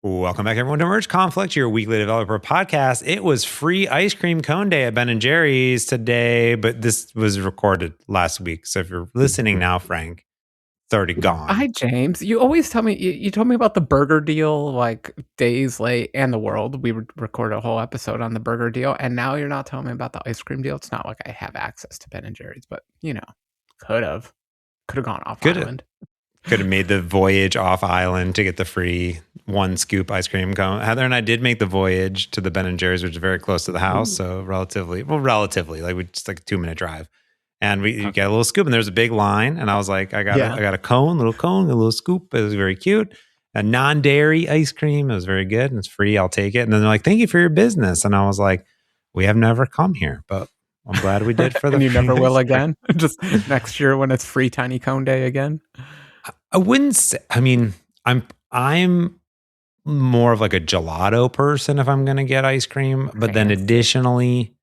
Welcome back, everyone, to Merge Conflict, your weekly developer podcast. It was free ice cream cone day at Ben & Jerry's today, but this was recorded last week. So if you're listening now, Frank, it's already gone. Hi, James. You always tell me, you told me about the burger deal like days late and the world. We recorded a whole episode on the burger deal, and now you're not telling me about the ice cream deal. It's not like I have access to Ben & Jerry's, but, could have gone off island. Could have made the voyage off island to get the free one scoop ice cream cone. Heather and I did make the voyage to the Ben & Jerry's, which is very close to the house. So relatively, like we just like a 2-minute drive. And you get a little scoop, and there's a big line. And I was like, I got a little cone, a little scoop. It was very cute. A non-dairy ice cream. It was very good, and it's free. I'll take it. And then they're like, thank you for your business. And I was like, we have never come here, but I'm glad we did for the. And you never will again. Just next year when it's free tiny cone day again. I wouldn't say. I mean, I'm more of like a gelato person if I'm going to get ice cream. But then additionally,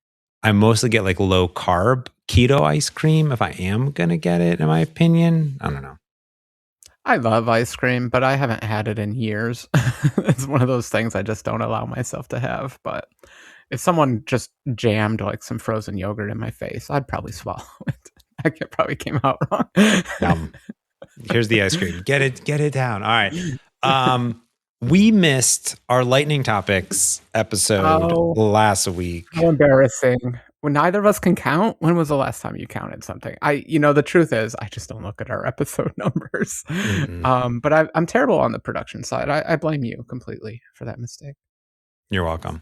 I mostly get like low carb keto ice cream if I am going to get it, in my opinion. I don't know. I love ice cream, but I haven't had it in years. It's one of those things I just don't allow myself to have. But if someone just jammed like some frozen yogurt in my face, I'd probably swallow it. I probably came out wrong. Here's the ice cream. Get it down. All right. We missed our lightning topics episode last week. How embarrassing. When neither of us can count. When was the last time you counted something? The truth is, I just don't look at our episode numbers. Mm-hmm. But I'm terrible on the production side. I blame you completely for that mistake. You're welcome.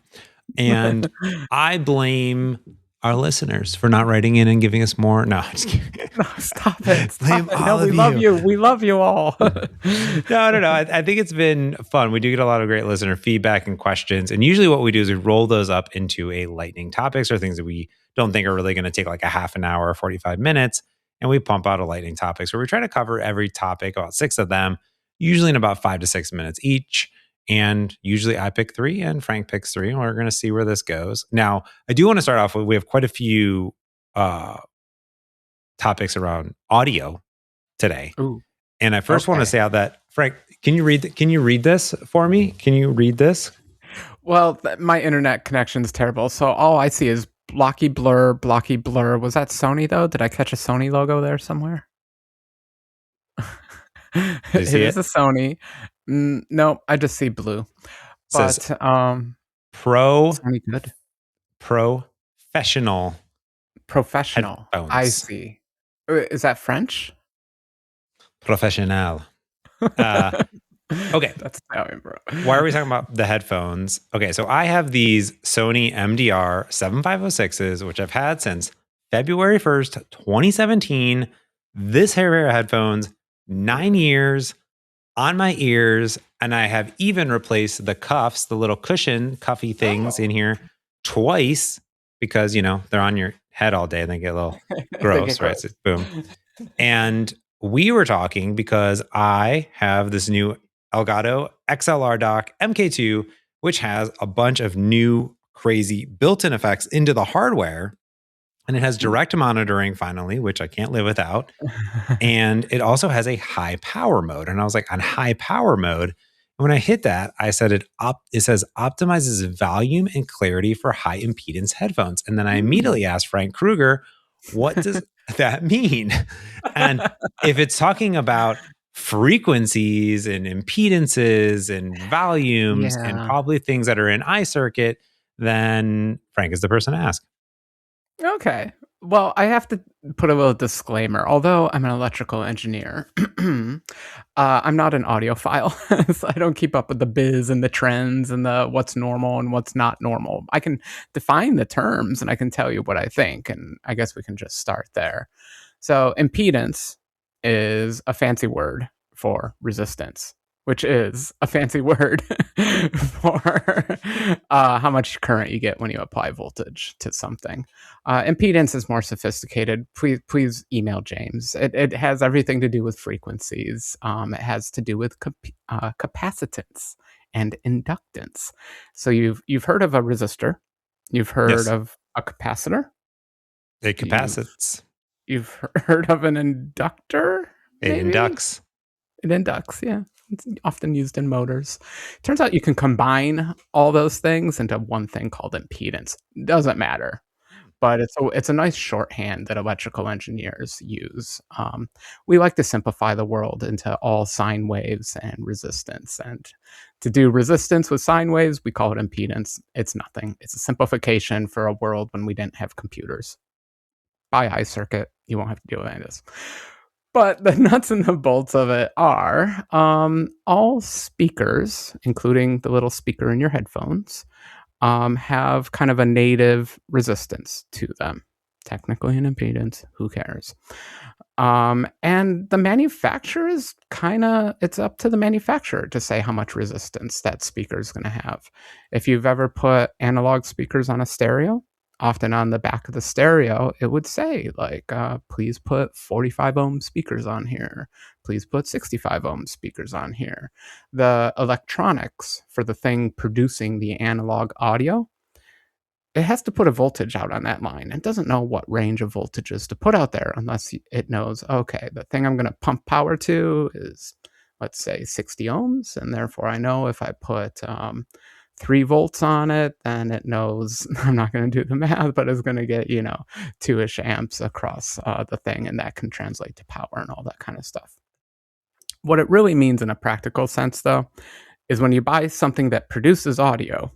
And I blame our listeners for not writing in and giving us more. No, I'm just kidding. No, stop it. We love you. We love you all. No. I think it's been fun. We do get a lot of great listener feedback and questions. And usually what we do is we roll those up into a lightning topics or things that we don't think are really going to take like a half an hour or 45 minutes. And we pump out a lightning topics where we try to cover every topic, about 6 of them, usually in about 5 to 6 minutes each. And usually I pick 3 and Frank picks 3, and we're going to see where this goes. Now, I do want to start off with, we have quite a few topics around audio today. Ooh, and I first want to say out that, Frank, can you read this for me? Can you read this? Well, my internet connection is terrible. So all I see is blocky blur. Was that Sony though? Did I catch a Sony logo there somewhere? It is a Sony. No, I just see blue. But says, professional headphones. I see. Is that French? Professional. Okay. That's Italian, bro. Why are we talking about the headphones? Okay, so I have these Sony MDR 7506s, which I've had since February 1st, 2017. This hair headphones, 9 years on my ears, and I have even replaced the cuffs, the little cushion cuffy things in here twice because, they're on your head all day and they get a little gross, right? So, boom. And we were talking because I have this new Elgato XLR dock MK2, which has a bunch of new crazy built-in effects into the hardware. And it has direct monitoring finally, which I can't live without. And it also has a high power mode. And I was like, on high power mode. And when I hit that, I said it says optimizes volume and clarity for high impedance headphones. And then I immediately asked Frank Kruger, what does that mean? And if it's talking about frequencies and impedances and volumes and probably things that are in iCircuit, then Frank is the person to ask. Okay. Well, I have to put a little disclaimer. Although I'm an electrical engineer, I'm not an audiophile, so I don't keep up with the biz and the trends and the what's normal and what's not normal. I can define the terms and I can tell you what I think, and I guess we can just start there. So impedance is a fancy word for resistance, which is a fancy word for how much current you get when you apply voltage to something. Impedance is more sophisticated. Please email James. It has everything to do with frequencies. It has to do with capacitance and inductance. So you've heard of a resistor. You've heard of a capacitor. It capacits. You've heard of an inductor? It inducts. It inducts, yeah. It's often used in motors. Turns out you can combine all those things into one thing called impedance. Doesn't matter, but it's a nice shorthand that electrical engineers use. We like to simplify the world into all sine waves and resistance. And to do resistance with sine waves, we call it impedance. It's nothing. It's a simplification for a world when we didn't have computers. Buy iCircuit, you won't have to deal with any of this. But the nuts and the bolts of it are all speakers, including the little speaker in your headphones, have kind of a native resistance to them. Technically an impedance, who cares? And the manufacturer is it's up to the manufacturer to say how much resistance that speaker is going to have. If you've ever put analog speakers on a stereo, often on the back of the stereo, it would say, like, please put 45 ohm speakers on here. Please put 65 ohm speakers on here. The electronics for the thing producing the analog audio, it has to put a voltage out on that line. It doesn't know what range of voltages to put out there unless it knows, okay, the thing I'm going to pump power to is, let's say, 60 ohms. And therefore, I know if I put 3 volts on it, then it knows, I'm not going to do the math, but it's going to get, 2-ish amps across the thing. And that can translate to power and all that kind of stuff. What it really means in a practical sense, though, is when you buy something that produces audio,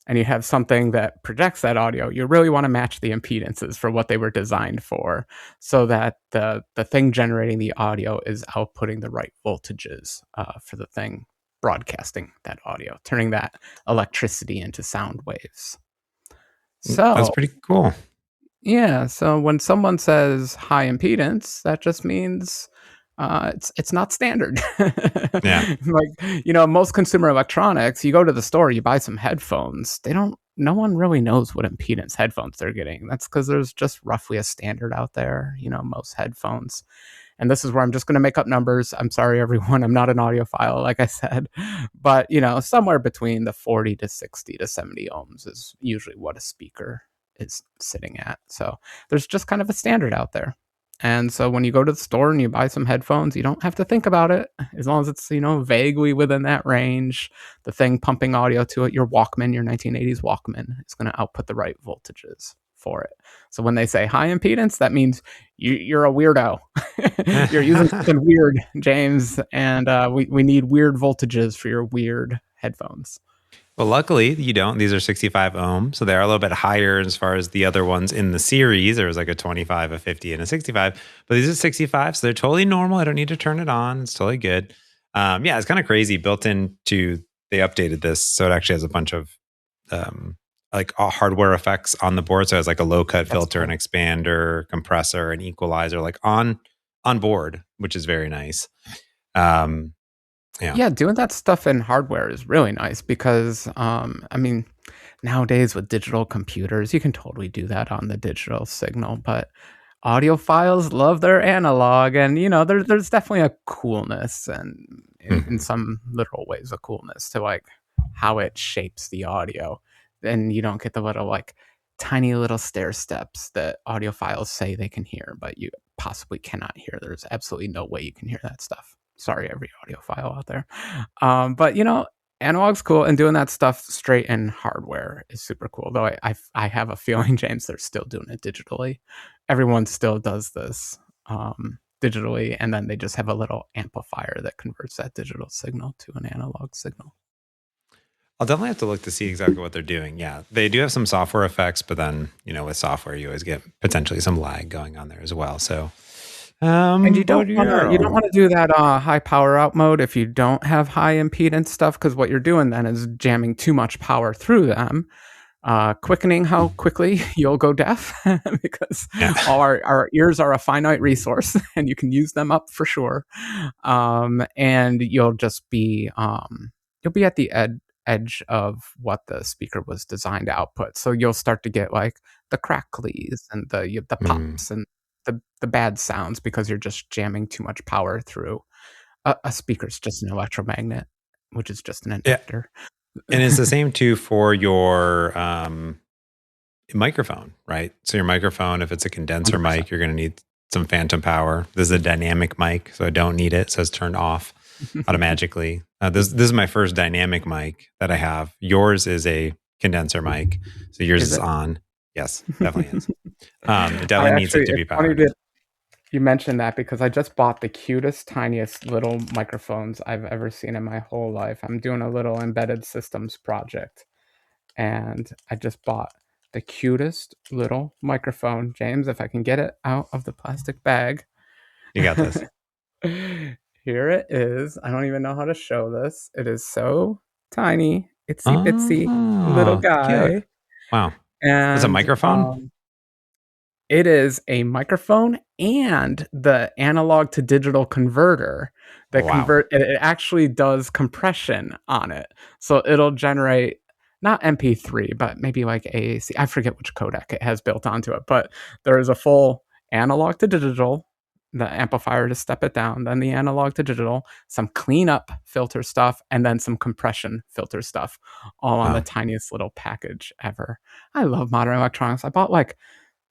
and you have something that projects that audio, you really want to match the impedances for what they were designed for, so that the thing generating the audio is outputting the right voltages for the thing broadcasting that audio, turning that electricity into sound waves. So That's pretty cool. Yeah, so when someone says high impedance, that just means it's not standard. Yeah. Like, most consumer electronics, you go to the store, you buy some headphones. No one really knows what impedance headphones they're getting. That's because there's just roughly a standard out there, most headphones. And this is where I'm just going to make up numbers. I'm sorry, everyone. I'm not an audiophile, like I said. But, somewhere between the 40 to 60 to 70 ohms is usually what a speaker is sitting at. So there's just kind of a standard out there. And so when you go to the store and you buy some headphones, you don't have to think about it. As long as it's, vaguely within that range, the thing pumping audio to it, your Walkman, your 1980s Walkman, is going to output the right voltages for it. So when they say high impedance, that means you're a weirdo. You're using something weird, James, and we need weird voltages for your weird headphones. Well, luckily you don't. These are 65 ohm, so they're a little bit higher as far as the other ones in the series. There was like a 25, a 50, and a 65, but these are 65, so they're totally normal. I don't need to turn it on. It's totally good. Yeah, it's kind of crazy. Built into, they updated this, so it actually has a bunch of like hardware effects on the board. So it has like a low cut filter, an expander, compressor, an equalizer, like on board, which is very nice. Yeah, doing that stuff in hardware is really nice because, nowadays with digital computers, you can totally do that on the digital signal, but audiophiles love their analog, and, there's definitely a coolness, and in some literal ways, a coolness to like how it shapes the audio. And you don't get the little like tiny little stair steps that audiophiles say they can hear, but you possibly cannot hear. There's absolutely no way you can hear that stuff. Sorry, every audiophile out there. But analog's cool, and doing that stuff straight in hardware is super cool. Though I have a feeling, James, they're still doing it digitally. Everyone still does this digitally, and then they just have a little amplifier that converts that digital signal to an analog signal. I'll definitely have to look to see exactly what they're doing. Yeah, they do have some software effects, but then, with software, you always get potentially some lag going on there as well. So, and you don't want to do that high power out mode if you don't have high impedance stuff, because what you're doing then is jamming too much power through them, quickening how quickly you'll go deaf because all our ears are a finite resource and you can use them up for sure. And you'll just be at the edge of what the speaker was designed to output. So you'll start to get like the cracklies and the pops and the bad sounds because you're just jamming too much power through a speaker's just an electromagnet, which is just an inductor. And it's the same too for your microphone, right? So your microphone, if it's a condenser 100%. mic, you're going to need some phantom power. This is a dynamic mic, so I don't need it. So it's turned off. automatically. This is my first dynamic mic that I have. Yours is a condenser mic, so yours Is is it? on. Yes, definitely is. It I definitely needs it actually, to be it's funny powered. that you mentioned that because I just bought the cutest, tiniest little microphones I've ever seen in my whole life. I'm doing a little embedded systems project, and I just bought the cutest little microphone. James, if I can get it out of the plastic bag. You got this. Here it is. I don't even know how to show this. It is so tiny, itsy bitsy little Oh, cute. guy. Wow. It's a And microphone? it is a microphone and the analog to digital converter that Wow. it actually does compression on it. So it'll generate not MP3, but maybe like AAC. I forget which codec it has built onto it, but there is a full analog to digital, the amplifier to step it down, then the analog to digital, some cleanup filter stuff, and then some compression filter stuff, all on the Wow. tiniest little package ever. I love modern electronics. I bought like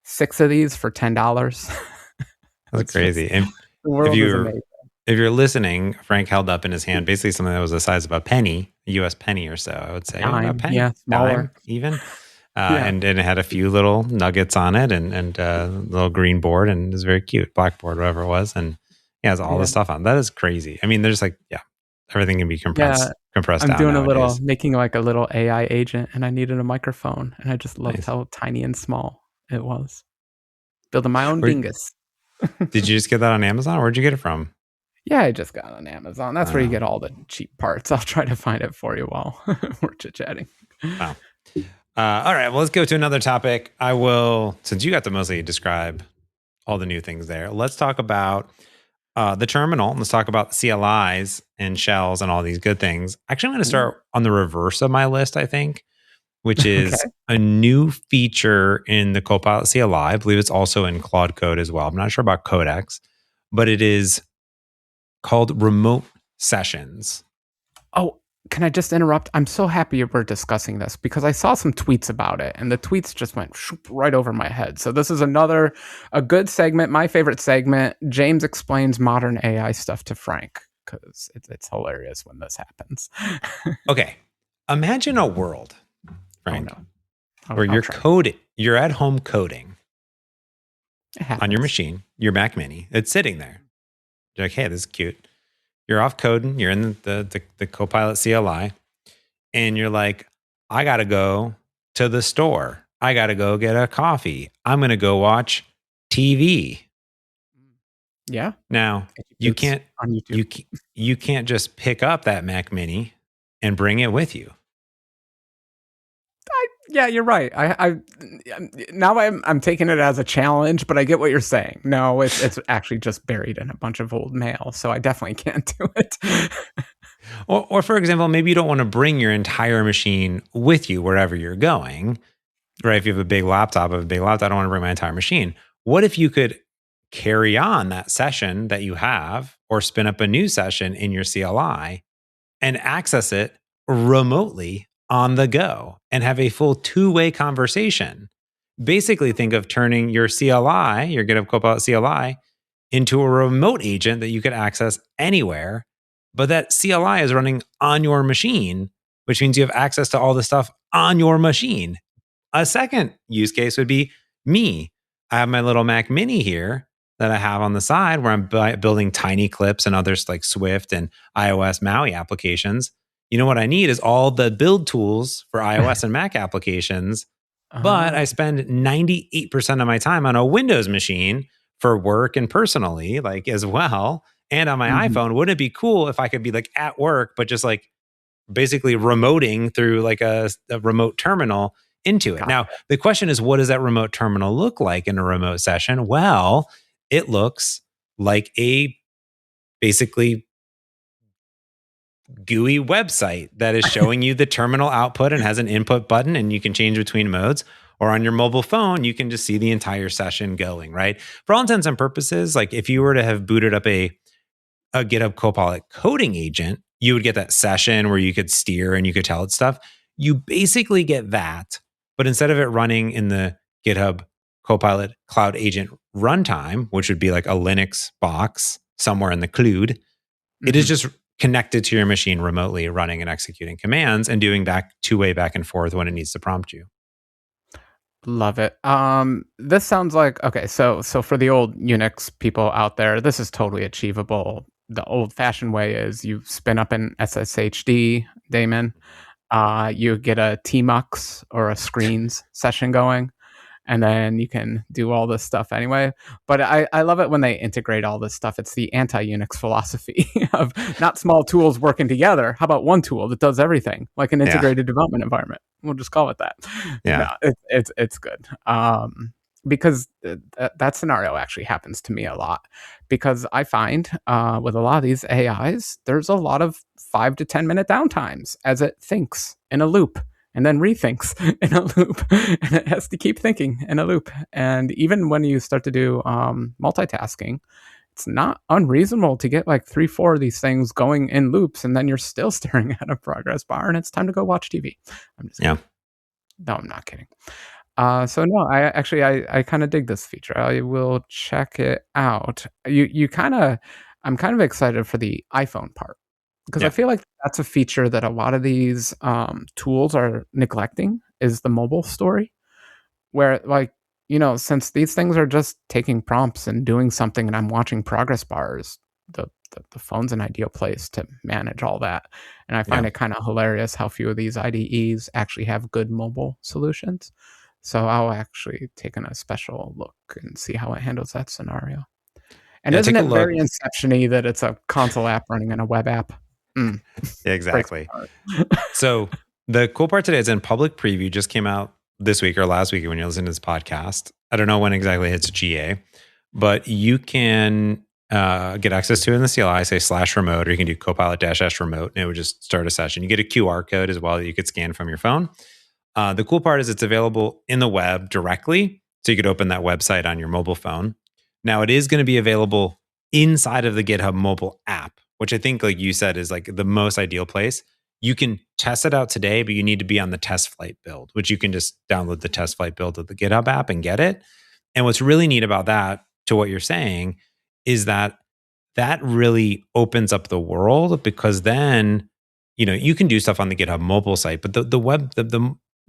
6 of these for $10. That's It's just crazy. And the if world is you're amazing. if you're listening, Frank held up in his hand basically something that was the size of a penny, a US penny or so, I would say. A Dime, penny, yeah, dime smaller. even. Yeah, And it had a few little nuggets on it and little green board, and it was very cute. Blackboard, whatever it was. And yeah, it has all yeah, this stuff on. That is crazy. I mean, there's like, yeah, everything can be yeah. compressed I'm down doing a little nowadays. making like a little AI agent, and I needed a microphone, and I just loved Nice. how tiny and small it was. Building my own Where, dingus. did you just get that on Amazon? Where'd you get it from? Yeah, I just got it on Amazon. That's where you Oh, get all the cheap parts. I'll try to find it for you while we're chit-chatting. wow. All right. Well, let's go to another topic. I will, since you got to mostly describe all the new things there, let's talk about the terminal. Let's talk about CLIs and shells and all these good things. Actually, I'm going to Ooh, start on the reverse of my list, I think, which okay. is a new feature in the Copilot CLI. I believe it's also in Claude Code as well. I'm not sure about Codex, but it is called remote sessions. Oh, can I just interrupt? I'm so happy we're discussing this because I saw some tweets about it and the tweets just went right over my head. So this is a good segment, my favorite segment. James explains modern AI stuff to Frank because it's hilarious when this happens. Okay. Imagine a world, Oh Frank, no. where I'll try. you're at home coding It on your happens. machine, your Mac Mini. It's sitting there. You're like, hey, this is cute. You're off coding. You're in the Copilot CLI, and you're like, I gotta go to the store. I gotta go get a coffee. I'm gonna go watch TV. Yeah. Now you It's can't on YouTube. you ca- you can't just pick up that Mac Mini and bring it with you. Yeah, you're right. Now I'm taking it as a challenge, but I get what you're saying. No, it's actually just buried in a bunch of old mail, so I definitely can't do it. Or for example, maybe you don't want to bring your entire machine with you wherever you're going, right? If you have a big laptop, I don't want to bring my entire machine. What if you could carry on that session that you have or spin up a new session in your CLI and access it remotely on the go and have a full two-way conversation? Basically, think of turning your CLI, your GitHub Copilot CLI, into a remote agent that you could access anywhere, but that CLI is running on your machine, which means you have access to all the stuff on your machine. A second use case would be me. I have my little Mac Mini here that I have on the side where I'm building tiny clips and others like Swift and iOS MAUI applications. You know what I need is all the build tools for iOS and Mac applications, but I Oh, spend 98% of my time on a Windows machine for work and personally, like as well. And on my mhm. iPhone, wouldn't it be cool if I could be like at work, but just like basically remoting through like a remote terminal into it? Got Now, it. the question is, what does that remote terminal look like in a remote session? Well, it looks like a basically GUI website that is showing you the terminal output and has an input button, and you can change between modes. Or on your mobile phone, you can just see the entire session going, right? For all intents and purposes, like if you were to have booted up a GitHub Copilot coding agent, you would get that session where you could steer and you could tell it stuff. You basically get that, but instead of it running in the GitHub Copilot Cloud Agent runtime, which would be like a Linux box somewhere in the cloud, it is Mhm. just connected to your machine remotely, running and executing commands and doing two-way back and forth when it needs to prompt you. Love it. This sounds like okay. So for the old Unix people out there, this is totally achievable. The old-fashioned way is you spin up an SSHD daemon, you get a tmux or a screens session going, and then you can do all this stuff anyway. But I love it when they integrate all this stuff. It's the anti-Unix philosophy of not small tools working together. How about one tool that does everything, like an Yeah. integrated development environment? We'll just call it that. Yeah. No, it's good. Because that scenario actually happens to me a lot. Because I find with a lot of these AIs, there's a lot of 5 to 10 minute downtimes as it thinks in a loop and then rethinks in a loop, and it has to keep thinking in a loop. And even when you start to do multitasking, it's not unreasonable to get like 3, 4 of these things going in loops, and then you're still staring at a progress bar, and it's time to go watch TV. I'm just kidding. No, I'm not kidding. So no, I kind of dig this feature. I will check it out. I'm kind of excited for the iPhone part because I Yeah. feel like that's a feature that a lot of these tools are neglecting is the mobile story, where like since these things are just taking prompts and doing something, and I'm watching progress bars, the phone's an ideal place to manage all that. And I find Yeah. it kind of hilarious how few of these IDEs actually have good mobile solutions. So I'll actually take a special look and see how it handles that scenario. And Yeah. isn't Take a it look. very Inception-y that it's a console app running in a web app? Mm, breaks Exactly. my heart. So the cool part today is in public preview, just came out this week or last week when you're listening to this podcast. I don't know when exactly it hits GA, but you can get access to it in the CLI, say /remote, or you can do Copilot -s remote, and it would just start a session. You get a QR code as well that you could scan from your phone. The cool part is it's available in the web directly, so you could open that website on your mobile phone. Now it is going to be available inside of the GitHub mobile app, which I think, like you said, is like the most ideal place. You can test it out today, but you need to be on the test flight build, which you can just download the test flight build of the GitHub app and get it. And what's really neat about that, to what you're saying, is that that really opens up the world, because then you can do stuff on the GitHub mobile site, but the web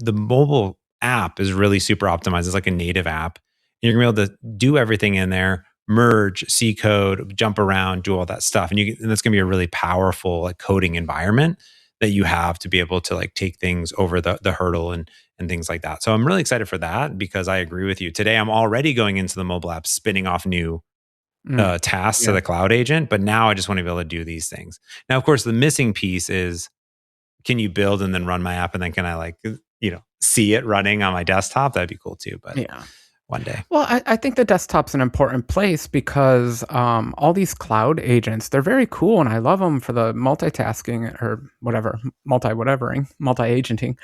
the mobile app is really super optimized. It's like a native app. You're gonna be able to do everything in there, merge, see code, jump around, do all that stuff, and that's gonna be a really powerful like coding environment that you have to be able to like take things over the hurdle and things like that. So I'm really excited for that, because I agree with you. Today I'm already going into the mobile app, spinning off new Mm, tasks to yeah. the cloud agent, but now I just want to be able to do these things. Now, of course, the missing piece is, can you build and then run my app, and then can I like see it running on my desktop? That'd be cool too, but Yeah. one day. Well, I think the desktop's an important place because all these cloud agents, they're very cool and I love them for the multitasking or whatever, multi-agenting.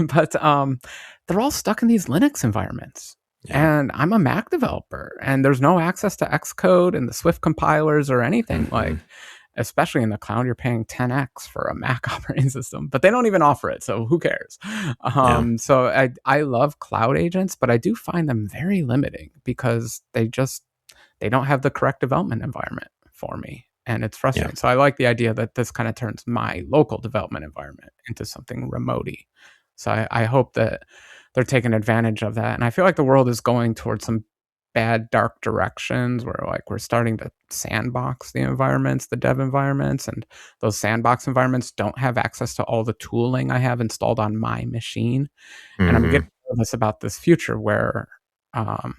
But they're all stuck in these Linux environments. Yeah. And I'm a Mac developer and there's no access to Xcode and the Swift compilers or anything. Hmm. Like, especially in the cloud, you're paying 10x for a Mac operating system, but they don't even offer it. So who cares? Yeah. So I love cloud agents, but I do find them very limiting because they don't have the correct development environment for me. And it's Yeah. frustrating. So I like the idea that this kind of turns my local development environment into something remote-y. So I hope that they're taking advantage of that. And I feel like the world is going towards some bad dark directions where like we're starting to sandbox the environments, the dev environments, and those sandbox environments don't have access to all the tooling I have installed on my machine. And I'm Hmm. getting nervous about this future where um,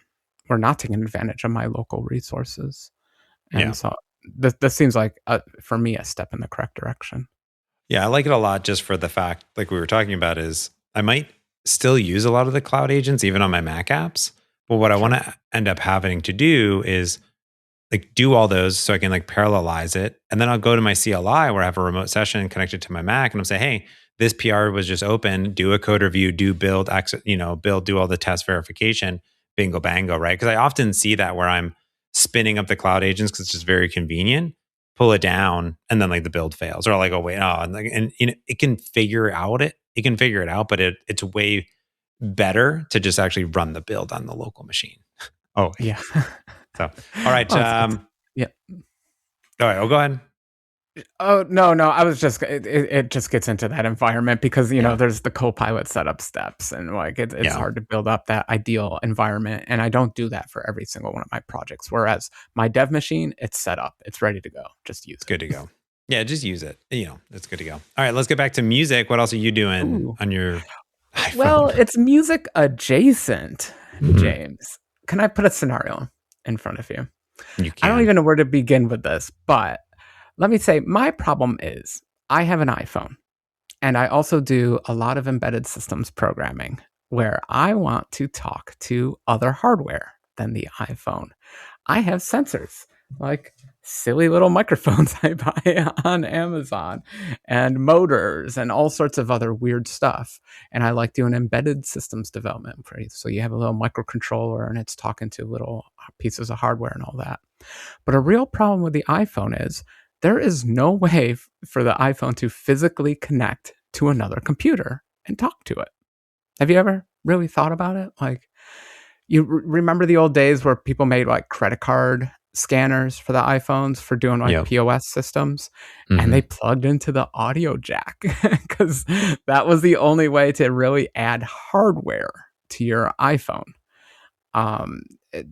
we're not taking advantage of my local resources. Yeah. And so this seems like for me a step in the correct direction. Yeah. I like it a lot, just for the fact, like we were talking about, is I might still use a lot of the cloud agents even on my Mac apps. But what I want Sure. to end up having to do is like do all those so I can like parallelize it. And then I'll go to my CLI where I have a remote session connected to my Mac, and I'm say, hey, this PR was just open, do a code review, do build, build, do all the test verification, bingo, bango, right? Because I often see that where I'm spinning up the cloud agents because it's just very convenient, pull it down, and then like the build fails. Or like, oh wait, oh, and it can figure it out, but it's way better to just actually run the build on the local machine. Always. Yeah. So, all right. Well, it's, yeah. All right. Well, go ahead. Oh, no, I was just it just gets into that environment because, Yeah. there's the Copilot setup steps and, like, it's Yeah. hard to build up that ideal environment, and I don't do that for every single one of my projects, whereas my dev machine, it's set up, it's ready to go, just use It's it. good to go. Yeah, just use it. It's good to go. All right, let's get back to music. What else are you doing Ooh. on your Well, iPhone? it's music adjacent, Mhm. James. Can I put a scenario in front of you? You I don't can. even know where to begin with this, but let me say my problem is I have an iPhone. And I also do a lot of embedded systems programming where I want to talk to other hardware than the iPhone. I have sensors like silly little microphones I buy on Amazon and motors and all sorts of other weird stuff. And I like doing embedded systems development for you. So you have a little microcontroller and it's talking to little pieces of hardware and all that. But a real problem with the iPhone is there is no way for the iPhone to physically connect to another computer and talk to it. Have you ever really thought about it? Like, you remember the old days where people made like credit card scanners for the iPhones for doing like Yep. POS systems, and they Mhm. plugged into the audio jack because that was the only way to really add hardware to your iPhone. Um, it-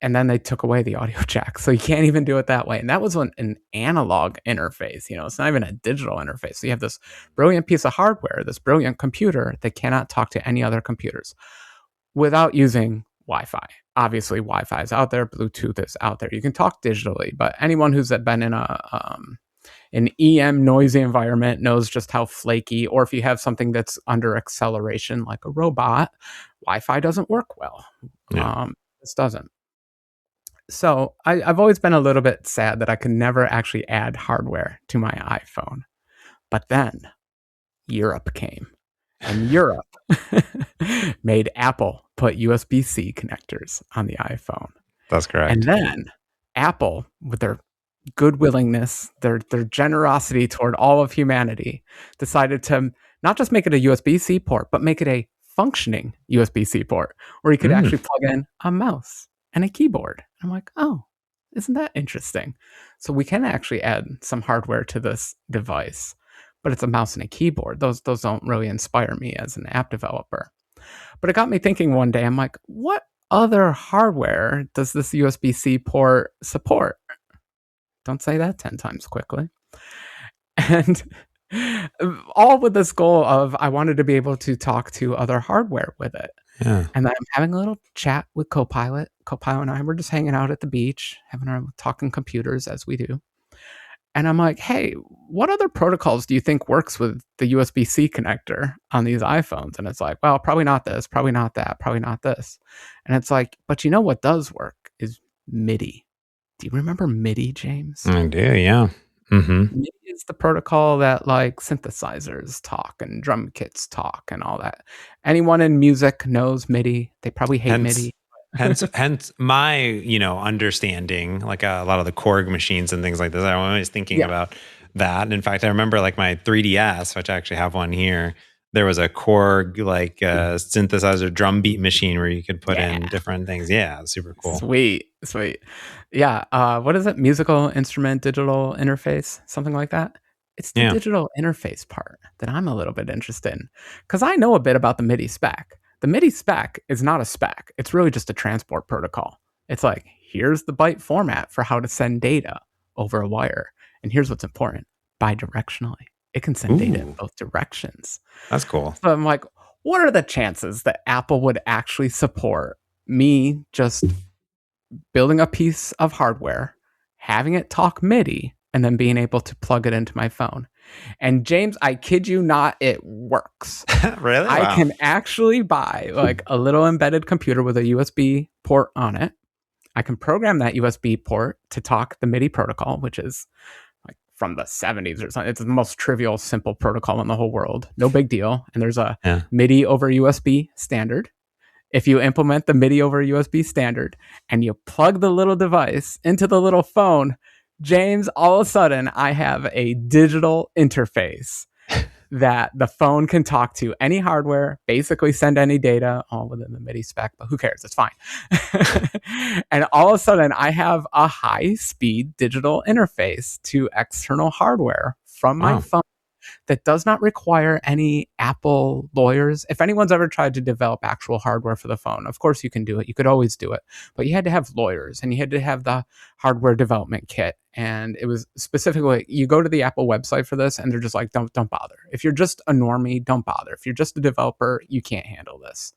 and then they took away the audio jack, so you can't even do it that way. And that was an analog interface. It's not even a digital interface. So you have this brilliant piece of hardware, this brilliant computer that cannot talk to any other computers without using Wi-Fi. Obviously, Wi-Fi is out there, Bluetooth is out there. You can talk digitally, but anyone who's been in an EM noisy environment knows just how flaky, or if you have something that's under acceleration like a robot, Wi-Fi doesn't work well. Yeah. This doesn't. So I've always been a little bit sad that I could never actually add hardware to my iPhone. But then Europe came, and Europe made Apple put USB-C connectors on the iPhone. That's And correct. then Apple, with their good willingness, their generosity toward all of humanity, decided to not just make it a USB-C port, but make it a functioning USB-C port where you could Mm. actually plug in a mouse and a keyboard. I'm like, oh, isn't that interesting? So we can actually add some hardware to this device, but it's a mouse and a keyboard. Those don't really inspire me as an app developer. But it got me thinking one day, I'm like, what other hardware does this USB-C port support? Don't say that 10 times quickly. And all with this goal of I wanted to be able to talk to other hardware with it. Yeah. And then I'm having a little chat with Copilot. Copilot and I were just hanging out at the beach, having our talking computers as we do. And I'm like, hey, what other protocols do you think works with the USB-C connector on these iPhones? And it's like, well, probably not this, probably not that, probably not this. And it's like, but you know what does work is MIDI. Do you remember MIDI, James? I do. Yeah. Mhm. MIDI is the protocol that like synthesizers talk and drum kits talk and all that. Anyone in music knows MIDI. They probably hate Hence MIDI. hence my, understanding, like a lot of the Korg machines and things like this. I'm always thinking Yeah. about that. And in fact, I remember like my 3DS, which I actually have one here. There was a Korg like synthesizer drum beat machine where you could put Yeah. in different things. Yeah, super cool. Sweet. Sweet. Yeah. What is it? Musical instrument digital interface? Something like that. It's the Yeah. digital interface part that I'm a little bit interested in because I know a bit about the MIDI spec. The MIDI spec is not a spec. It's really just a transport protocol. It's like, here's the byte format for how to send data over a wire. And here's what's important, bidirectionally. It can send data in Ooh, both directions. that's cool. So I'm like, what are the chances that Apple would actually support me just building a piece of hardware, having it talk MIDI, and then being able to plug it into my phone? And James, I kid you not, it works. Really? I Wow. can actually buy like a little embedded computer with a USB port on it. I can program that USB port to talk the MIDI protocol, which is like from the 70s or something. It's the most trivial, simple protocol in the whole world. No big deal. And there's a Yeah. MIDI over USB standard. If you implement the MIDI over USB standard and you plug the little device into the little phone, James, all of a sudden I have a digital interface that the phone can talk to any hardware, basically send any data, all within the MIDI spec, but who cares? It's fine. And all of a sudden, I have a high-speed digital interface to external hardware from my phone that does not require any Apple lawyers. If anyone's ever tried to develop actual hardware for the phone, of course you can do it. You could always do it. But you had to have lawyers and you had to have the hardware development kit. And it was specifically, you go to the Apple website for this and they're just like, don't bother. If you're just a normie, don't bother. If you're just a developer, you can't handle this.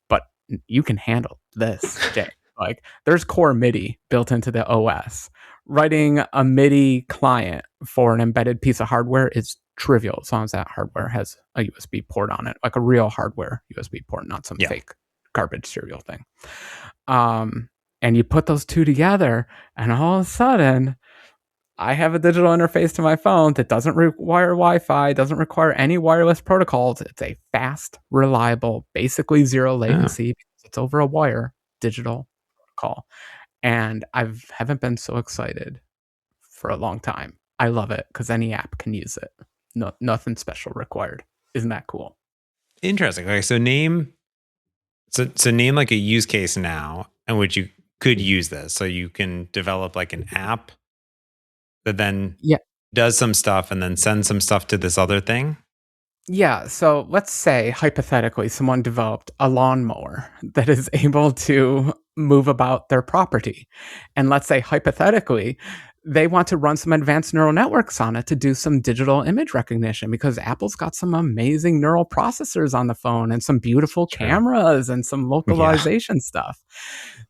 But you can handle this, Jay. Like, there's core MIDI built into the OS. Writing a MIDI client for an embedded piece of hardware is trivial as long as that hardware has a USB port on it, like a real hardware USB port, not some fake garbage serial thing. And you put those two together, and all of a sudden, I have a digital interface to my phone that doesn't require Wi-Fi, doesn't require any wireless protocols. It's a fast, reliable, basically zero latency because it's over a wire digital protocol. And I haven't been so excited for a long time. I love it because any app can use it. No, nothing special required. Isn't that cool? Interesting. Okay, so name like a use case now in which you could use this. So you can develop like an app that then does some stuff and then sends some stuff to this other thing. Yeah, so let's say, hypothetically, someone developed a lawnmower that is able to move about their property. And let's say, hypothetically, they want to run some advanced neural networks on it to do some digital image recognition because Apple's got some amazing neural processors on the phone and some beautiful cameras and some localization stuff.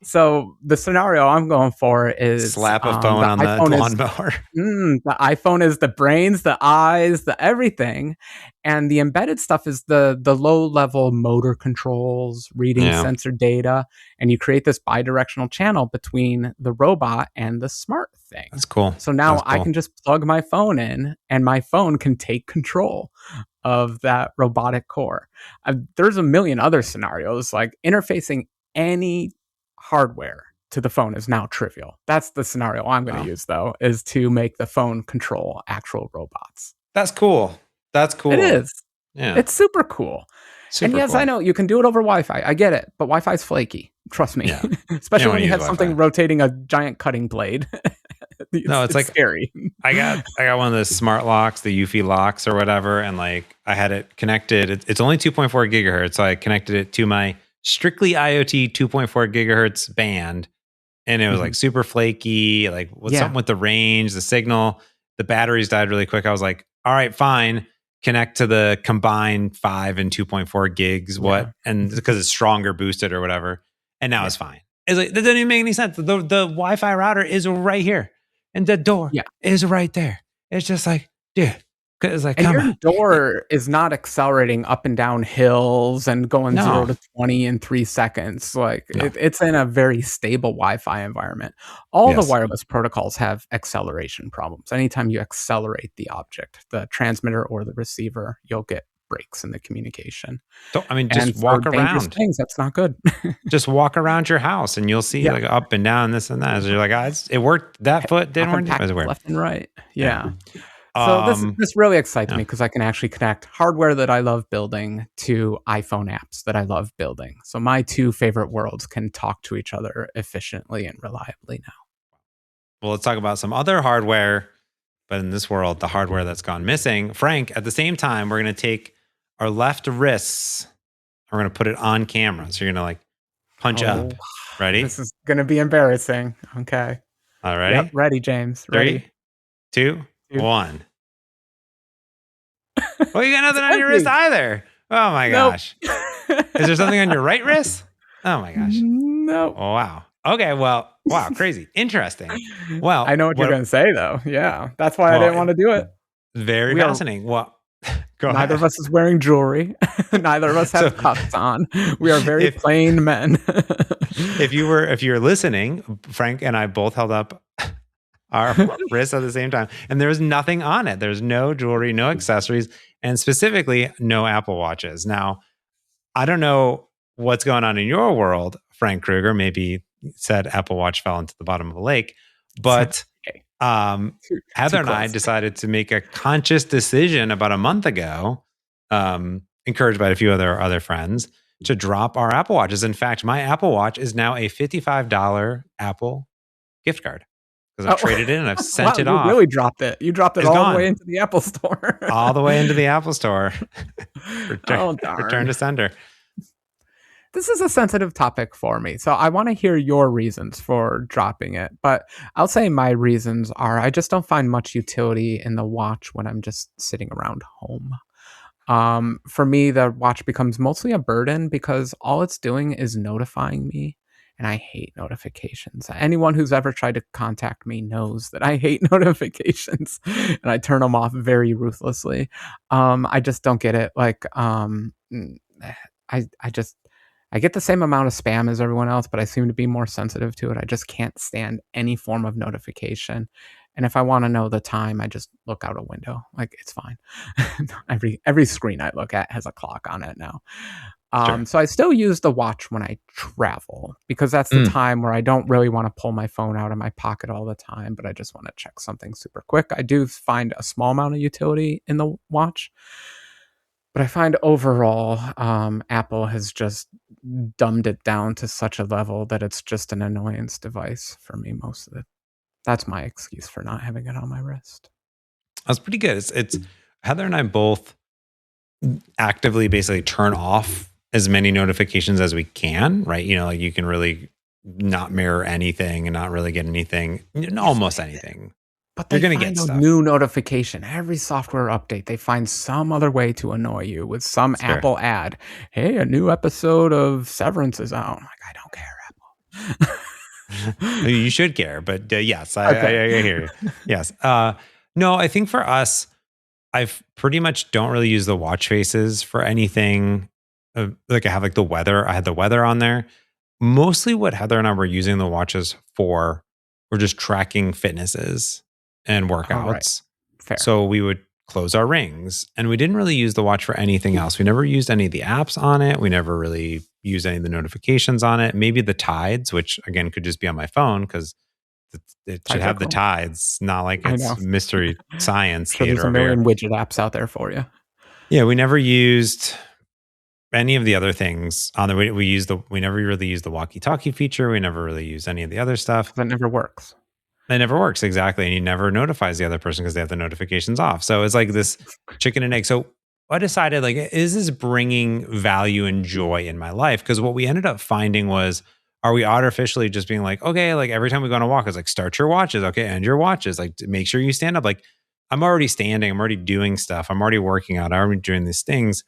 So the scenario I'm going for is slap a phone on the lawnmower. The iPhone is the brains, the eyes, the everything. And the embedded stuff is the low-level motor controls, reading sensor data, and you create this bidirectional channel between the robot and the smart thing. That's cool. So now I can just plug my phone in, and my phone can take control of that robotic core. There's a million other scenarios, like interfacing any hardware to the phone is now trivial. That's the scenario I'm going to use, though, is to make the phone control actual robots. That's cool. That's cool. It is. Yeah. It's super cool. And yes, cool. I know you can do it over Wi-Fi. I get it. But Wi-Fi is flaky. Trust me. Yeah. Especially when you have something rotating a giant cutting blade. it's like scary. I got one of those smart locks, the Eufy locks or whatever. And like I had it connected. It's only 2.4 gigahertz. So I connected it to my strictly IoT 2.4 gigahertz band. And it was like super flaky. Like what's something with the range, the signal, the batteries died really quick. I was like, all right, fine. Connect to the combined 5 and 2.4 gigs, and because it's stronger boosted or whatever. And now it's fine. It's like, that doesn't even make any sense. The Wi-Fi router is right here and the door is right there. It's just like, dude, it's like, and your door is not accelerating up and down hills and going 0 to 20 in 3 seconds. Like it's in a very stable Wi-Fi environment. All the wireless protocols have acceleration problems. Anytime you accelerate the object, the transmitter or the receiver, you'll get breaks in the communication. So, I mean, just walk around. Things, that's not good. Just walk around your house and you'll see like up and down, this and that. So you're like, it worked. That foot didn't work. It was weird. Left and right. Yeah. So this really excites me because I can actually connect hardware that I love building to iPhone apps that I love building. So my two favorite worlds can talk to each other efficiently and reliably now. Well, let's talk about some other hardware, but in this world, the hardware that's gone missing. Frank, at the same time, we're going to take our left wrists. We're going to put it on camera. So you're going to like punch up. Ready? This is going to be embarrassing. Okay. All right. Yep, ready, James. Ready. 3, 2, 1. Well, you got nothing on your wrist either. Oh my gosh. Is there something on your right wrist? Oh my gosh. No. Oh, wow. Okay. Well, wow. Crazy. Interesting. Well, I know what you're going to say though. Yeah. That's why I didn't want to do it. Very fascinating. Well, go ahead. Neither of us is wearing jewelry. Neither of us have cuffs on. We are very plain men. If you're listening, Frank and I both held up our wrists at the same time, and there was nothing on it. There's no jewelry, no accessories, and specifically no Apple Watches. Now, I don't know what's going on in your world, Frank Kruger. Maybe said Apple Watch fell into the bottom of the lake, but Heather and I decided to make a conscious decision about a month ago encouraged by a few other friends to drop our Apple Watches. In fact, my Apple Watch is now a $55 Apple gift card because I've traded it and I've Wow, sent it you off. really dropped it. You dropped it It's all the way gone into the Apple Store. all the way into the Apple Store. Oh, darn. Return to sender. This is a sensitive topic for me, so I want to hear your reasons for dropping it. But I'll say my reasons are I just don't find much utility in the watch when I'm just sitting around home. For me, the watch becomes mostly a burden because all it's doing is notifying me, and I hate notifications. Anyone who's ever tried to contact me knows that I hate notifications, and I turn them off very ruthlessly. I just don't get it. Like, I just I get the same amount of spam as everyone else, but I seem to be more sensitive to it. I just can't stand any form of notification. And if I want to know the time, I just look out a window. Like, it's fine. Every screen I look at has a clock on it now. Sure. So I still use the watch when I travel because that's the time where I don't really want to pull my phone out of my pocket all the time, but I just want to check something super quick. I do find a small amount of utility in the watch, but I find overall, Apple has just dumbed it down to such a level that it's just an annoyance device for me most of it. That's my excuse for not having it on my wrist. That's pretty good. It's Heather and I both actively basically turn off as many notifications as we can, right? You know, like you can really not mirror anything and not really get anything, almost anything. But You're they gonna find get a stuff. new notification. Every software update, they find some other way to annoy you with some Sure. Apple ad. Hey, a new episode of Severance is out. I'm like, I don't care, Apple. You should care, but yes, Okay. I hear you. Yes. No, I think for us, I've pretty much don't really use the watch faces for anything. Like I have like the weather. I had the weather on there. Mostly what Heather and I were using the watches for were just tracking fitnesses and All right. workouts. Fair. So we would close our rings and we didn't really use the watch for anything else. We never used any of the apps on it. We never really used any of the notifications on it. Maybe the tides, which again could just be on my phone because it should Tides are have the cool. tides, not like I know. it's mystery science Sure, there's theater a over here. million widget apps out there for you. Yeah, we never used any of the other things on the we never really used the walkie-talkie feature. We never really used any of the other stuff. That never works. It never works exactly, and he never notifies the other person because they have the notifications off. So it's like this chicken and egg. So I decided, like, is this bringing value and joy in my life? Because what we ended up finding was, are we artificially just being like, okay, like every time we go on a walk, it's like start your watches, okay, end your watches, like make sure you stand up. Like I'm already standing, I'm already doing stuff, I'm already working out, I'm already doing these things.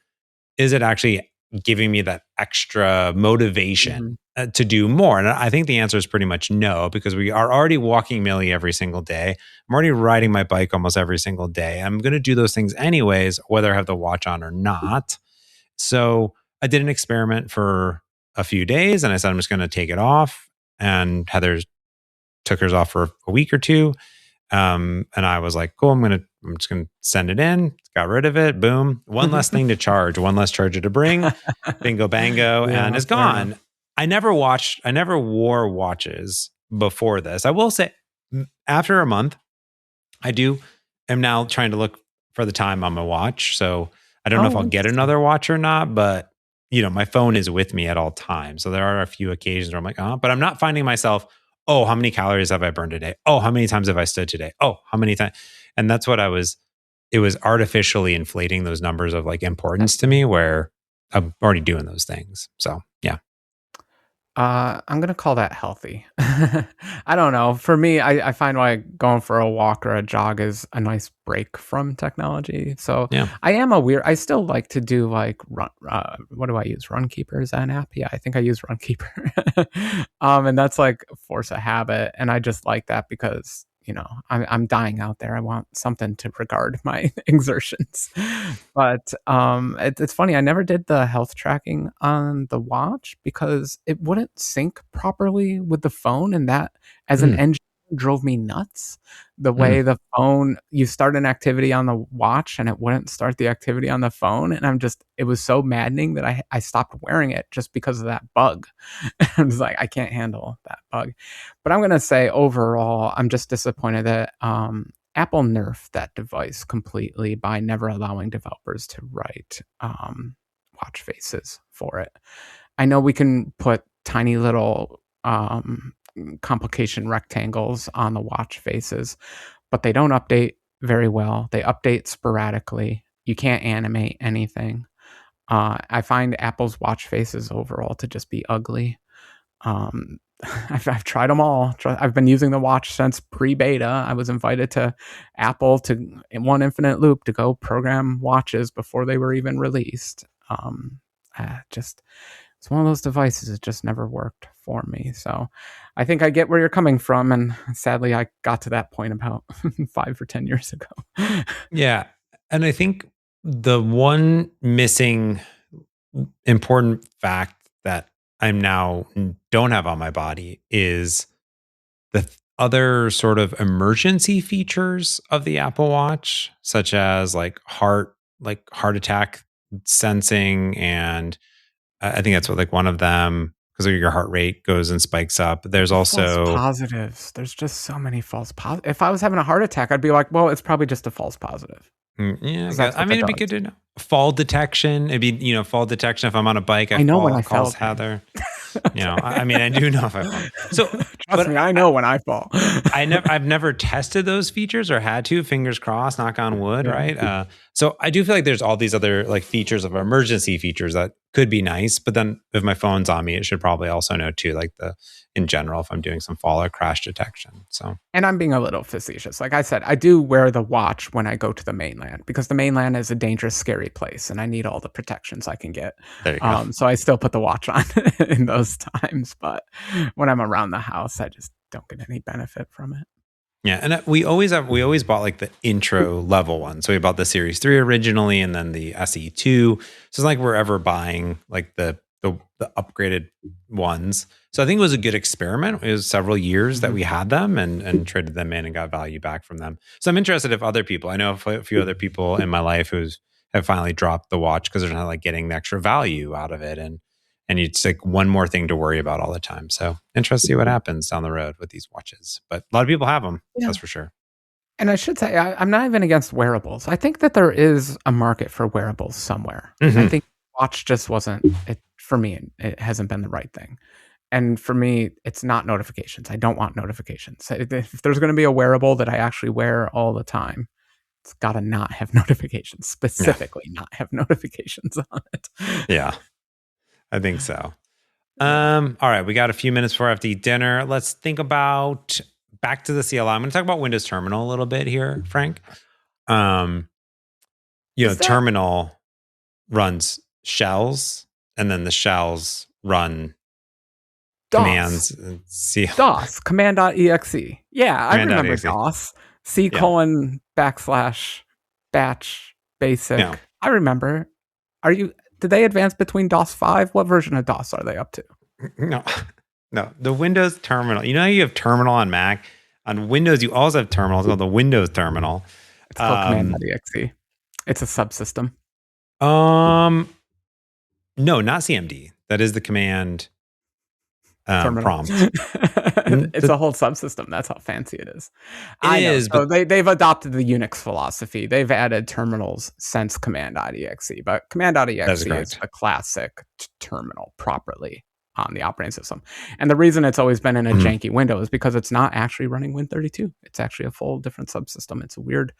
Is it actually giving me that extra motivation to do more? And I think the answer is pretty much no, because we are already walking Millie every single day. I'm already riding my bike almost every single day. I'm going to do those things anyways, whether I have the watch on or not. So I did an experiment for a few days and I said, I'm just going to take it off. And Heather took hers off for a week or two. And I was like, cool, I'm just gonna send it in. Got rid of it. Boom. One less thing to charge, one less charger to bring. Bingo bango. Yeah, And it's fair gone. enough. I never wore watches before this. I will say after a month, am now trying to look for the time on my watch. So I don't know if I'll get Interesting. another watch or not, but my phone is with me at all times. So there are a few occasions where I'm like, but I'm not finding myself, oh, how many calories have I burned today? Oh, how many times have I stood today? Oh, how many times? And that's what it was artificially inflating those numbers of like importance to me where I'm already doing those things. So yeah. I'm gonna call that healthy. I don't know. For me, I find like going for a walk or a jog is a nice break from technology. So Yeah. I still like to do like run. What do I use? Runkeeper, is that an app? Yeah, I think I use Runkeeper. And that's like force a habit, and I just like that because I'm dying out there. I want something to regard my exertions. But it's funny. I never did the health tracking on the watch because it wouldn't sync properly with the phone, and that as an Mm, engineer drove me nuts. The mm. way the phone, you start an activity on the watch and it wouldn't start the activity on the phone, and it was so maddening that I stopped wearing it just because of that bug. I was like, I can't handle that bug. But I'm gonna say overall, I'm just disappointed that Apple nerfed that device completely by never allowing developers to write watch faces for it. I know we can put tiny little complication rectangles on the watch faces, but they don't update very well. They update sporadically. You can't animate anything. I find Apple's watch faces overall to just be ugly. I've tried them all. I've been using the watch since pre-beta. I was invited to Apple to in one infinite loop to go program watches before they were even released. Just it's one of those devices. It just never worked for me. So I think I get where you're coming from, and sadly, I got to that point about 5 or 10 years ago. Yeah. And I think the one missing important fact that I'm now don't have on my body is the other sort of emergency features of the Apple Watch, such as heart attack sensing, and I think that's what one of them, because your heart rate goes and spikes up. There's False also positives. There's just so many false positives. If I was having a heart attack, I'd be like, well, it's probably just a false positive. yeah, That's I what mean, that it'd be does. good to know. Fall detection. It'd be fall detection. If I'm on a bike, I know when I calls fell. Heather. I mean, I do know if I fall. So, Trust me, I know when I fall. I've never tested those features or had to. Fingers crossed, knock on wood, Yeah. right? So I do feel like there's all these other features of emergency features that could be nice, but then if my phone's on me, it should probably also know too, in general, if I'm doing some fall or crash detection. So, And I'm being a little facetious. Like I said, I do wear the watch when I go to the mainland because the mainland is a dangerous, scary place, and I need all the protections I can get. there you go. So I still put the watch on in those times, but when I'm around the house, I just don't get any benefit from it. Yeah, and we always bought the intro level one. So we bought the Series 3 originally, and then the SE2. So it's we're ever buying the upgraded ones. So I think it was a good experiment. It was several years that we had them and traded them in and got value back from them. So I'm interested if other people, I know a few other people in my life have finally dropped the watch because they're not getting the extra value out of it, and it's one more thing to worry about all the time. So interested to see what happens down the road with these watches. But a lot of people have them, Yeah. that's for sure. And I should say, I'm not even against wearables. I think that there is a market for wearables somewhere. Mm-hmm. I think watch just wasn't it for me. It hasn't been the right thing. And for me, it's not notifications. I don't want notifications. If there's going to be a wearable that I actually wear all the time, it's got to not have notifications, specifically not have notifications on it. Yeah, I think so. All right, we got a few minutes before I have to eat dinner. Let's think about back to the CLI. I'm going to talk about Windows Terminal a little bit here, Frank. Terminal runs shells, and then the shells run DOS. commands. DOS, command.exe. Yeah, I remember DOS. C:\/ batch basic. Yeah. I remember. Did they advance between DOS 5? What version of DOS are they up to? No, the Windows terminal. You know how you have terminal on Mac? On Windows, you also have terminal. It's called the Windows terminal. It's called command.exe. It's a subsystem. No, not CMD. That is the command prompt. It's a whole subsystem. That's how fancy it is. It is, so they've adopted the Unix philosophy. They've added terminals since command.exe, but command.exe is a classic terminal properly on the operating system. And the reason it's always been in a janky window is because it's not actually running Win32. It's actually a full different subsystem. It's a weird,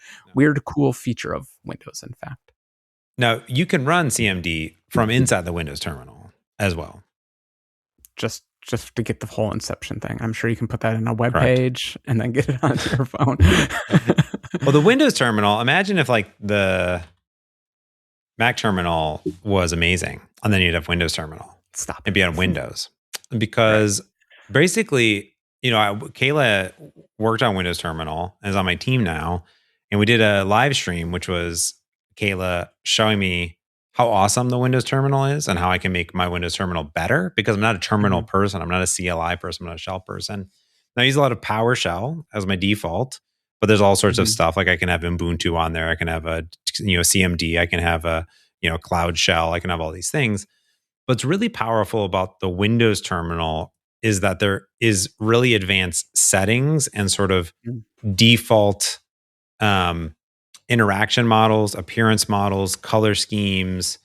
cool feature of Windows, in fact. Now, you can run CMD from inside the Windows terminal as well. Just to get the whole Inception thing. I'm sure you can put that in a web page and then get it onto your phone. Well, the Windows terminal, imagine if the Mac terminal was amazing, and then you'd have Windows terminal. Stop. It'd be on Windows. Because basically, Kayla worked on Windows terminal and is on my team now. And we did a live stream, which was Kayla showing me how awesome the Windows terminal is and how I can make my Windows terminal better, because I'm not a terminal person. I'm not a CLI person. I'm not a shell person. And I use a lot of PowerShell as my default, but there's all sorts of stuff. I can have Ubuntu on there. I can have a CMD. I can have a Cloud Shell. I can have all these things. What's really powerful about the Windows terminal is that there is really advanced settings and sort of default um, interaction models, appearance models, color schemes,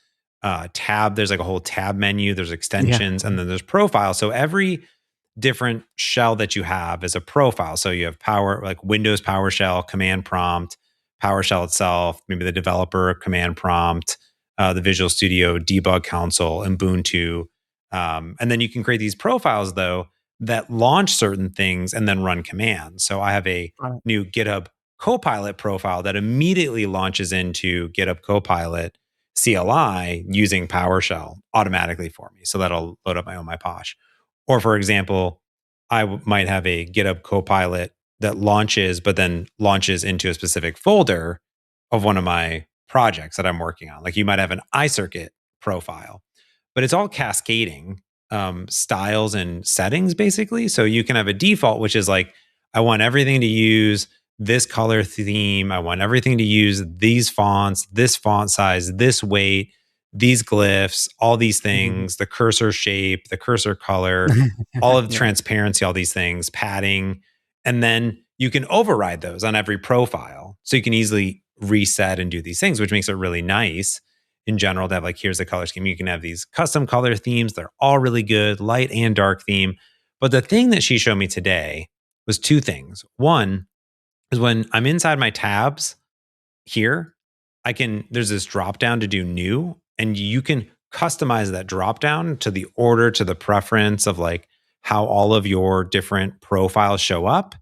tab. There's like a whole tab menu. There's Yeah. extensions, and then there's profiles. So every different shell that you have is a profile. So you have like Windows PowerShell, command prompt, PowerShell itself, maybe the developer command prompt, the Visual Studio debug console, Ubuntu. And then you can create these profiles though that launch certain things and then run commands. So I have a Right. new GitHub Copilot profile that immediately launches into GitHub Copilot CLI using PowerShell automatically for me. So that'll load up my own my Posh. Or for example, might have a GitHub Copilot that launches, but then launches into a specific folder of one of my projects that I'm working on. Like you might have an iCircuit profile, but it's all cascading styles and settings basically. So you can have a default, which is like, I want everything to use this color theme. I want everything to use these fonts, this font size, this weight, these glyphs, all these Mhm. things, the cursor shape, the cursor color, all of the Yeah. transparency, all these things, padding. And then you can override those on every profile. So you can easily reset and do these things, which makes it really nice in general to have like, here's the color scheme. You can have these custom color themes. They're all really good, light and dark theme. But the thing that she showed me today was two things. One is when I'm inside my tabs here, there's this drop down to do new, and you can customize that drop down to the order, to the preference of like how all of your different profiles show up.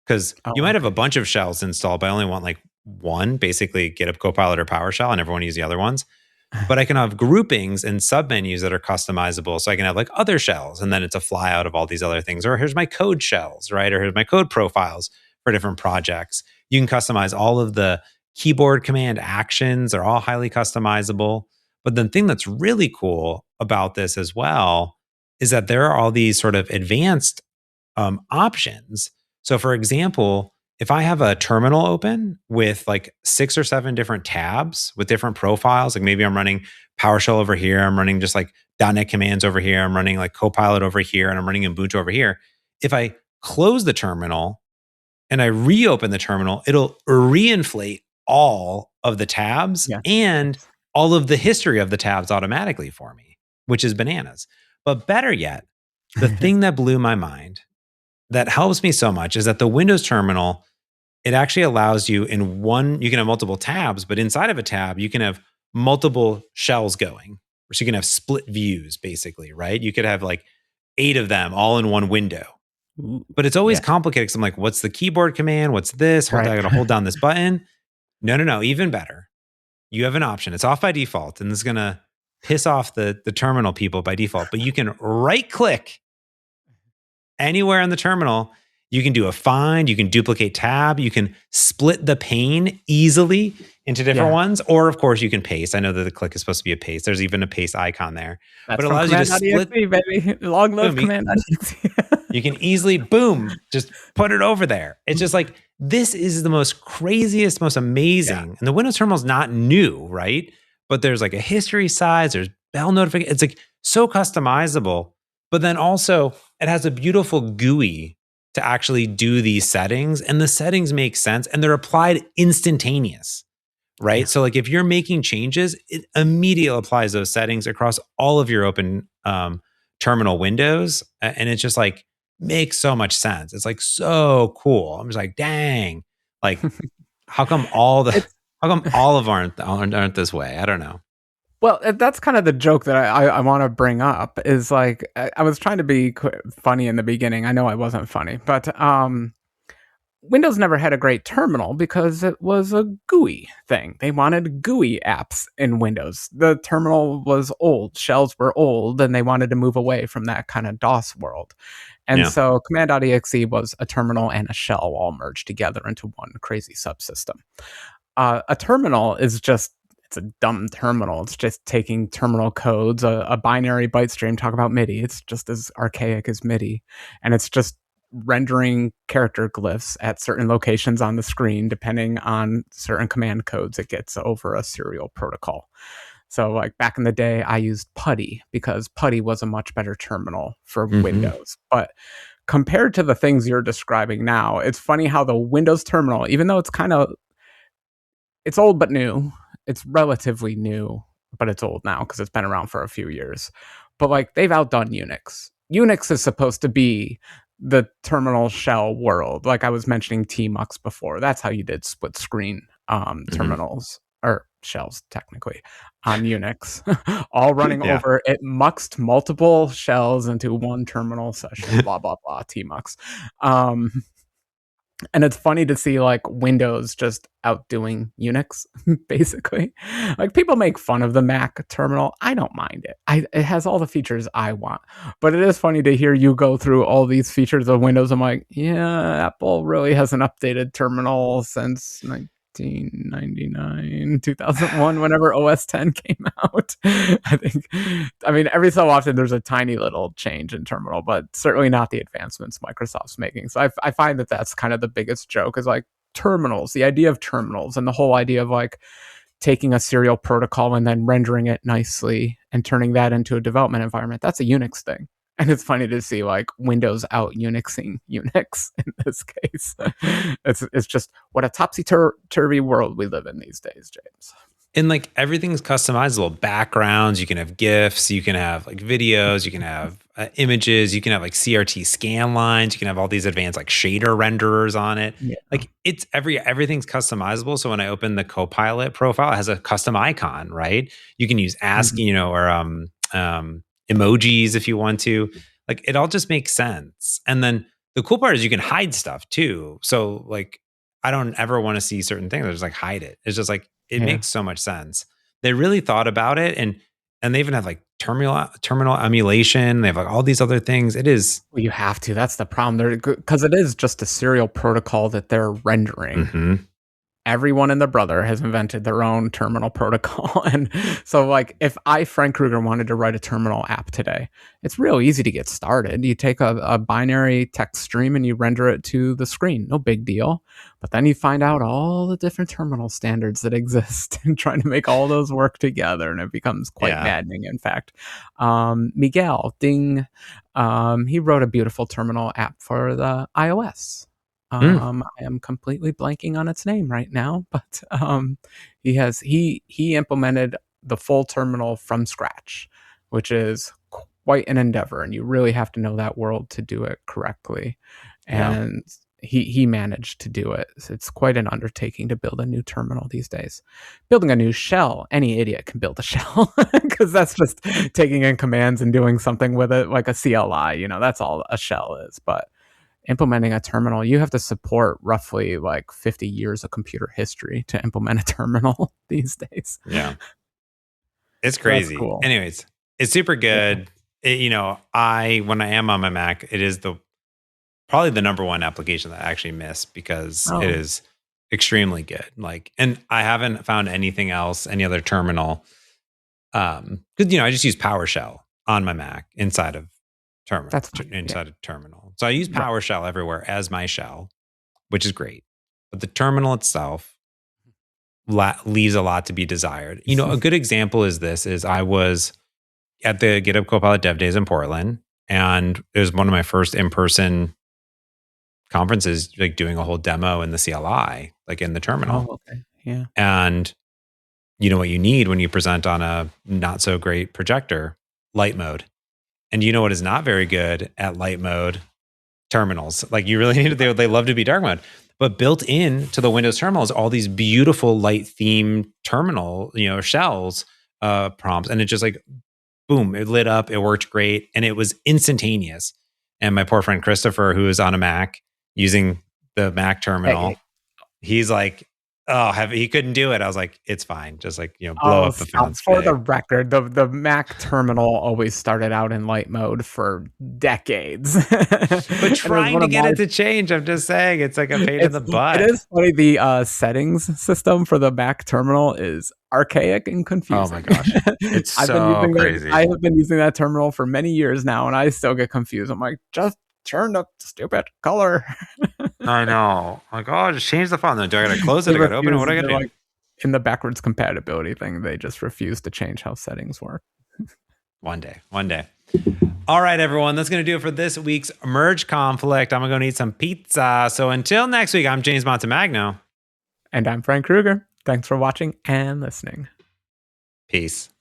Cause you Oh, might have a okay. bunch of shells installed, but I only want like one, basically GitHub Copilot or PowerShell, and everyone use the other ones. But I can have groupings and submenus that are customizable. So I can have like other shells, and then it's a flyout of all these other things. Or here's my code shells, right? Or here's my code profiles for different projects. You can customize all of the keyboard command actions. They're all highly customizable. But the thing that's really cool about this as well is that there are all these sort of advanced options. So, for example, if I have a terminal open with like 6 or 7 different tabs with different profiles, like maybe I'm running PowerShell over here, I'm running just like dotnet commands over here, I'm running like Copilot over here, and I'm running Ubuntu over here. If I close the terminal and I reopen the terminal, it'll reinflate all of the tabs Yeah. and all of the history of the tabs automatically for me, which is bananas. But better yet, the thing that blew my mind that helps me so much is that the Windows terminal, it actually allows you you can have multiple tabs, but inside of a tab, you can have multiple shells going. So you can have split views, basically, right? You could have like 8 of them all in one window. Ooh, But it's always yeah. complicated because I'm like, what's the keyboard command? What's this? I Right. got to hold down this button. No, no, no. Even better. You have an option. It's off by default, and this is going to piss off the terminal people by default. But you can right click anywhere on the terminal. You can do a find, you can duplicate tab, you can split the pane easily into different Yeah. ones, or of course you can paste. I know that the click is supposed to be a paste. There's even a paste icon there, but That's it from allows you to command.exe, split. baby. Long live Boom, command.exe. you can easily boom, just put it over there. It's just like this is the most craziest, most Yeah. amazing. And the Windows terminal is not new, right? But there's like a history size, there's bell notification. It's like so customizable. But then also it has a beautiful GUI to actually do these settings, and the settings make sense and they're applied instantaneous, right? Yeah. So like if you're making changes, it immediately applies those settings across all of your open terminal windows, and it's just like makes so much sense. It's like so cool. I'm just like, dang, like how come all the It's how come all of aren't this way? I don't know. well, that's kind of the joke that I wanna bring up is, like, I was trying to be funny in the beginning. I know I wasn't funny, but, Windows never had a great terminal because it was a GUI thing. They wanted GUI apps in Windows. The terminal was old, shells were old, and they wanted to move away from that kinda DOS world. And Yeah. so command.exe was a terminal and a shell all merged together into one crazy subsystem. A terminal is just it's a dumb terminal. It's just taking terminal codes, a binary byte stream. Talk about MIDI. It's just as archaic as MIDI, and it's just rendering character glyphs at certain locations on the screen, depending on certain command codes it gets over a serial protocol. So, like back in the day, I used Putty because Putty was a much better terminal for Hmm. Windows. But compared to the things you're describing now, it's funny how the Windows terminal, even though it's kind of it's old but new. It's relatively new, but it's old now because it's been around for a few years. But like they've outdone Unix. Unix is supposed to be the terminal shell world. Like I was mentioning Tmux before. That's how you did split screen terminals or shells technically on Unix, all running Yeah. over. It muxed multiple shells into one terminal session. Blah blah blah. Tmux. And it's funny to see like Windows just outdoing Unix, basically. Like people make fun of the Mac terminal. I don't mind it. It has all the features I want. But it is funny to hear you go through all these features of Windows. I'm like, yeah, Apple really hasn't updated terminal since 1999, 2001, whenever OS 10 came out. I mean, every so often there's a tiny little change in terminal, but certainly not the advancements Microsoft's making. So I find that that's kind of the biggest joke is like terminals, the idea of terminals and the whole idea of like taking a serial protocol and then rendering it nicely and turning that into a development environment. That's a Unix thing. And it's funny to see like Windows out Unixing Unix in this case. It's just what a topsy-turvy world we live in these days, James. And like everything's customizable. Backgrounds, you can have GIFs, you can have like videos, you can have images, you can have like CRT scan lines, you can have all these advanced like shader renderers on it. Yeah. Like it's everything's customizable. So when I open the Copilot profile, it has a custom icon, right? You can use ASCII, or emojis if you want to. Like it all just makes sense. And then the cool part is you can hide stuff too. So like I don't ever want to see certain things. I just like hide it. It's just like it makes so much sense. They really thought about it, and they even have like terminal emulation. They have like all these other things. It is. Well, you have to. That's the problem. Because it is just a serial protocol that they're rendering. Mm-hmm. Everyone and their brother has invented their own terminal protocol. And so like if I, Frank Krueger, wanted to write a terminal app today, it's real easy to get started. You take a binary text stream and you render it to the screen. No big deal. But then you find out all the different terminal standards that exist and trying to make all those work together. And it becomes quite maddening, in fact. Miguel Ding, he wrote a beautiful terminal app for the iOS. I am completely blanking on its name right now, but he implemented the full terminal from scratch, which is quite an endeavor, and you really have to know that world to do it correctly. And he managed to do it. So it's quite an undertaking to build a new terminal these days. Building a new shell, any idiot can build a shell because that's just taking in commands and doing something with it, like a CLI. That's all a shell is, but implementing a terminal, you have to support roughly like 50 years of computer history to implement a terminal these days. Yeah. It's crazy. Cool. Anyways, it's super good. When I am on my Mac, it is probably the number one application that I actually miss because it is extremely good. Like, and I haven't found anything else, any other terminal. Because I just use PowerShell on my Mac inside of terminal. Of terminal. So I use PowerShell everywhere as my shell, which is great. But the terminal itself leaves a lot to be desired. A good example is I was at the GitHub Copilot Dev Days in Portland, and it was one of my first in-person conferences, like doing a whole demo in the CLI, like in the terminal. Oh, okay. Yeah. And you know what you need when you present on a not so great projector? Light mode. And you know what is not very good at light mode? Terminals. Like you really need they love to be dark mode. But built in to the Windows terminals, all these beautiful light themed terminal, shells, prompts. And it just like, boom, it lit up, it worked great. And it was instantaneous. And my poor friend Christopher, who is on a Mac using the Mac terminal, he's like, he couldn't do it. I was like, it's fine. Just like, blow up the phone. For the record, the Mac terminal always started out in light mode for decades. But trying to get it to change, I'm just saying, it's like a pain in the butt. It is funny. The settings system for the Mac terminal is archaic and confusing. Oh my gosh. It's so crazy. I have been using that terminal for many years now, and I still get confused. I'm like, just turn the stupid color. I know. Like, just change the font. Then do I gotta close it? I gotta open it? What do I gotta do? Like, in the backwards compatibility thing, they just refuse to change how settings work. One day. All right, everyone. That's gonna do it for this week's Merge Conflict. I'm gonna go eat some pizza. So until next week, I'm James Montemagno. And I'm Frank Krueger. Thanks for watching and listening. Peace.